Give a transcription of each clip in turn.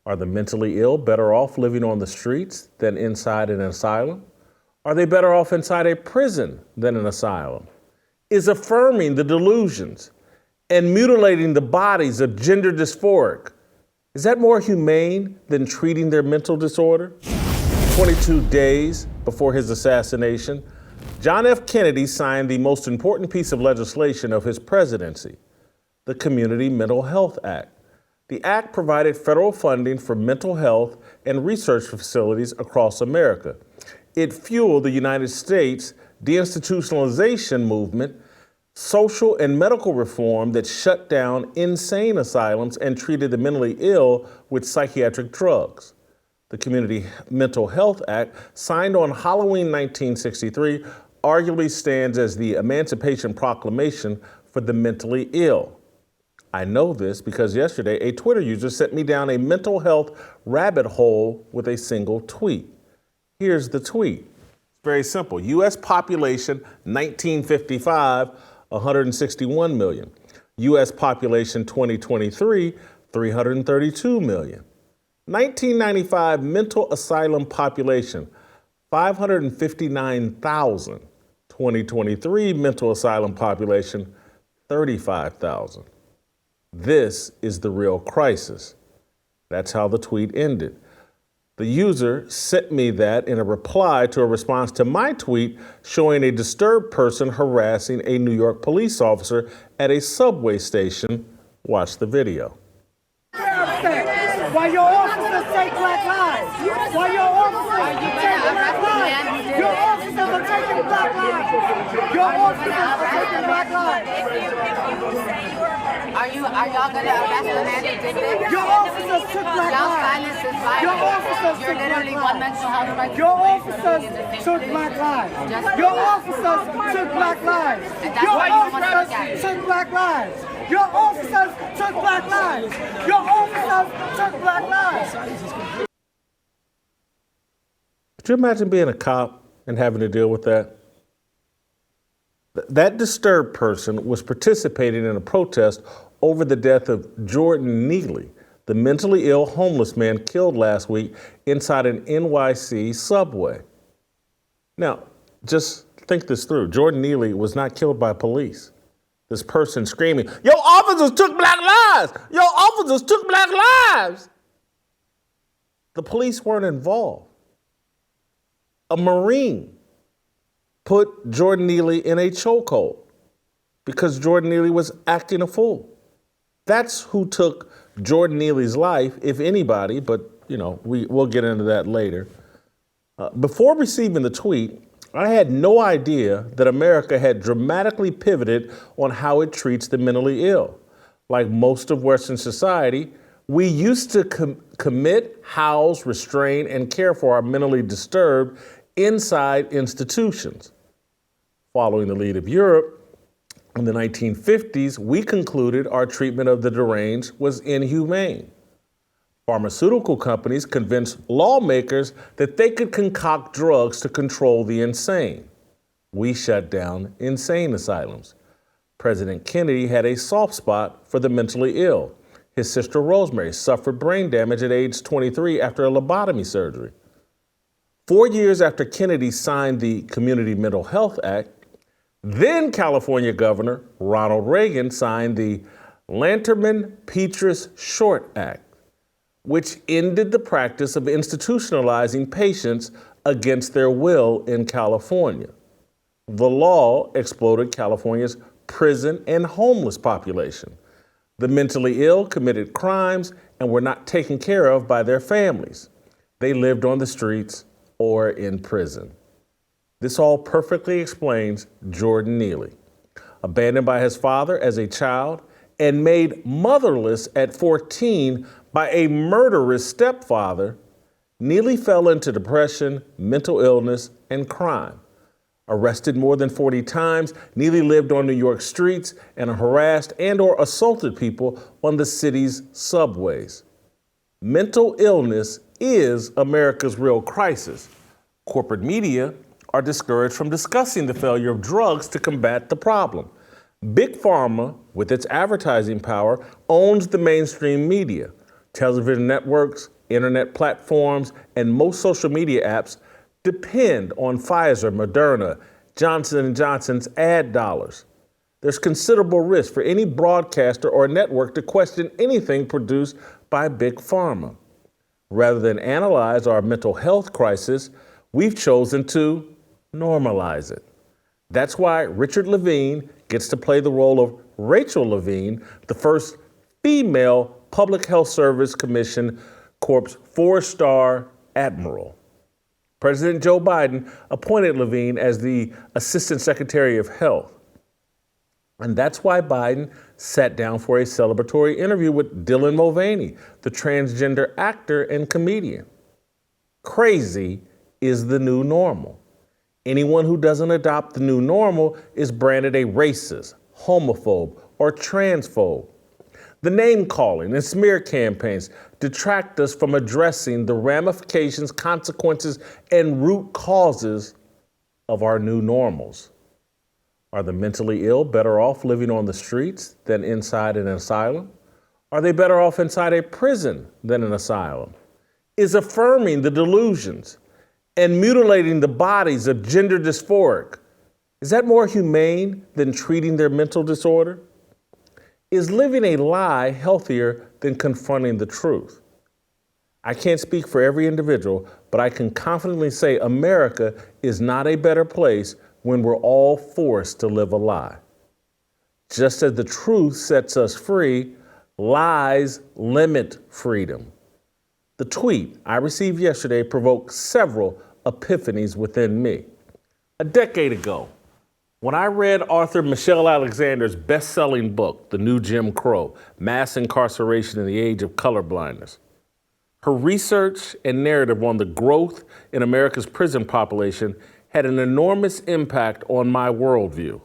Are the mentally ill better off living on the streets than inside an asylum? Are they better off inside a prison than an asylum? Is affirming the delusions and mutilating the bodies of gender dysphoric, is that more humane than treating their mental disorder? 22 days before his assassination, John F. Kennedy signed the most important piece of legislation of his presidency, the Community Mental Health Act. The act provided federal funding for mental health and research facilities across America. It fueled the United States de-institutionalization movement, social and medical reform that shut down insane asylums and treated the mentally ill with psychiatric drugs. The Community Mental Health Act, signed on Halloween 1963, arguably stands as the Emancipation Proclamation for the mentally ill. I know this because yesterday a Twitter user sent me down a mental health rabbit hole with a single tweet. Here's the tweet. It's very simple. U.S. population 1955, 161 million. U.S. population 2023, 332 million. 1995 mental asylum population, 559,000. 2023 mental asylum population, 35,000. This is the real crisis. That's how the tweet ended. The user sent me that in a reply to a response to my tweet showing a disturbed person harassing a New York police officer at a subway station. Watch the video. Why your officers take black lives? Why your officers take black lives? Your officers are taking black lives. Your officers are taking black lives. Are y'all gonna arrest the man who did this? Your officers took black Y'all lives. silence is violence. Your officers You're took literally black one lives. mental health right. Your officers took black lives. Your officers took black lives. Your officers took black lives. Your officers took black lives. Your officers took black lives. Could you imagine being a cop and having to deal with that? That disturbed person was participating in a protest over the death of Jordan Neely, the mentally ill homeless man killed last week inside an NYC subway. Now, just think this through. Jordan Neely was not killed by police. This person screaming, "Your officers took black lives! Your officers took black lives!" The police weren't involved. A Marine put Jordan Neely in a chokehold because Jordan Neely was acting a fool. That's who took Jordan Neely's life, if anybody, but we'll get into that later. Before receiving the tweet, I had no idea that America had dramatically pivoted on how it treats the mentally ill. Like most of Western society, we used to commit, house, restrain, and care for our mentally disturbed inside institutions. Following the lead of Europe, in the 1950s, we concluded our treatment of the deranged was inhumane. Pharmaceutical companies convinced lawmakers that they could concoct drugs to control the insane. We shut down insane asylums. President Kennedy had a soft spot for the mentally ill. His sister Rosemary suffered brain damage at age 23 after a lobotomy surgery. 4 years after Kennedy signed the Community Mental Health Act, then California Governor Ronald Reagan signed the Lanterman-Petrus-Short Act, which ended the practice of institutionalizing patients against their will in California. The law exploded California's prison and homeless population. The mentally ill committed crimes and were not taken care of by their families. They lived on the streets or in prison. This all perfectly explains Jordan Neely. Abandoned by his father as a child and made motherless at 14 by a murderous stepfather, Neely fell into depression, mental illness, and crime. Arrested more than 40 times, Neely lived on New York streets and harassed and/or assaulted people on the city's subways. Mental illness is America's real crisis. Corporate media are discouraged from discussing the failure of drugs to combat the problem. Big Pharma, with its advertising power, owns the mainstream media. Television networks, internet platforms, and most social media apps depend on Pfizer, Moderna, Johnson & Johnson's ad dollars. There's considerable risk for any broadcaster or network to question anything produced by Big Pharma. Rather than analyze our mental health crisis, we've chosen to normalize it. That's why Richard Levine gets to play the role of Rachel Levine, the first female Public Health Service Commission Corps 4-star admiral. President Joe Biden appointed Levine as the Assistant Secretary of Health. And that's why Biden sat down for a celebratory interview with Dylan Mulvaney, the transgender actor and comedian. Crazy is the new normal. Anyone who doesn't adopt the new normal is branded a racist, homophobe, or transphobe. The name calling and smear campaigns detract us from addressing the ramifications, consequences, and root causes of our new normals. Are the mentally ill better off living on the streets than inside an asylum? Are they better off inside a prison than an asylum? Is affirming the delusions and mutilating the bodies of gender dysphoric, is that more humane than treating their mental disorder? Is living a lie healthier than confronting the truth? I can't speak for every individual, but I can confidently say America is not a better place when we're all forced to live a lie. Just as the truth sets us free, lies limit freedom. The tweet I received yesterday provoked several epiphanies within me. A decade ago, when I read author Michelle Alexander's best-selling book, The New Jim Crow, Mass Incarceration in the Age of Colorblindness, her research and narrative on the growth in America's prison population had an enormous impact on my worldview.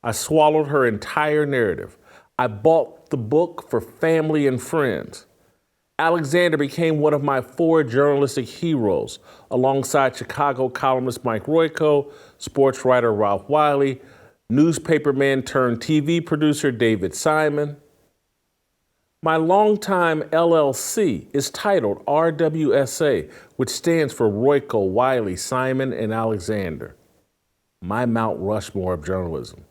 I swallowed her entire narrative. I bought the book for family and friends. Alexander became one of my 4 journalistic heroes, alongside Chicago columnist Mike Royko, sports writer Ralph Wiley, newspaperman turned TV producer David Simon. My longtime LLC is titled RWSA, which stands for Royko, Wiley, Simon, and Alexander. My Mount Rushmore of journalism.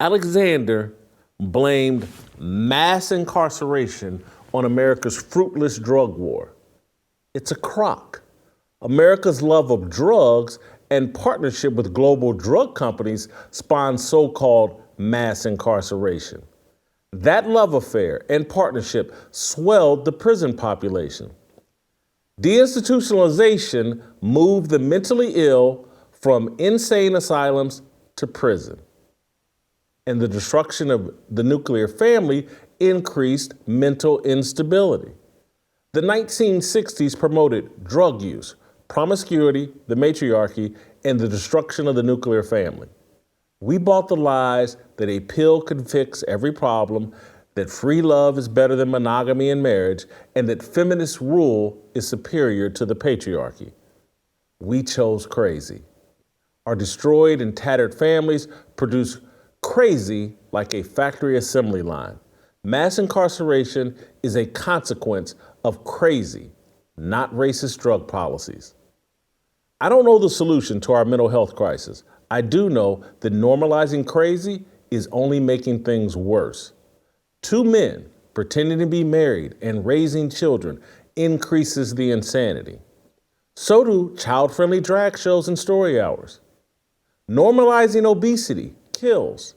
Alexander blamed mass incarceration on America's fruitless drug war. It's a crock. America's love of drugs and partnership with global drug companies spawned so-called mass incarceration. That love affair and partnership swelled the prison population. De-institutionalization moved the mentally ill from insane asylums to prison. And the destruction of the nuclear family increased mental instability. The 1960s promoted drug use, promiscuity, the matriarchy, and the destruction of the nuclear family. We bought the lies that a pill could fix every problem, that free love is better than monogamy and marriage, and that feminist rule is superior to the patriarchy. We chose crazy. Our destroyed and tattered families produce crazy like a factory assembly line. Mass incarceration is a consequence of crazy, not racist drug policies. I don't know the solution to our mental health crisis. I do know that normalizing crazy is only making things worse. 2 men pretending to be married and raising children increases the insanity. So do child-friendly drag shows and story hours. Normalizing obesity kills.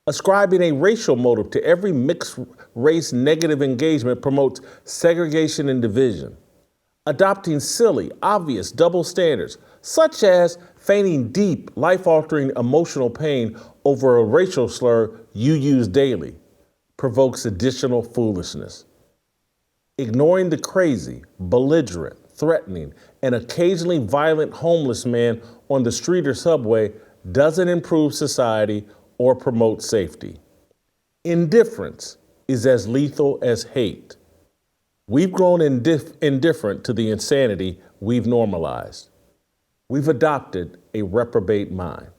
Ascribing a racial motive to every mixed-race negative engagement promotes segregation and division. Adopting silly, obvious double standards, such as feigning deep, life-altering emotional pain over a racial slur you use daily, provokes additional foolishness. Ignoring the crazy, belligerent, threatening, and occasionally violent homeless man on the street or subway doesn't improve society or promote safety. Indifference is as lethal as hate. We've grown indifferent to the insanity we've normalized. We've adopted a reprobate mind.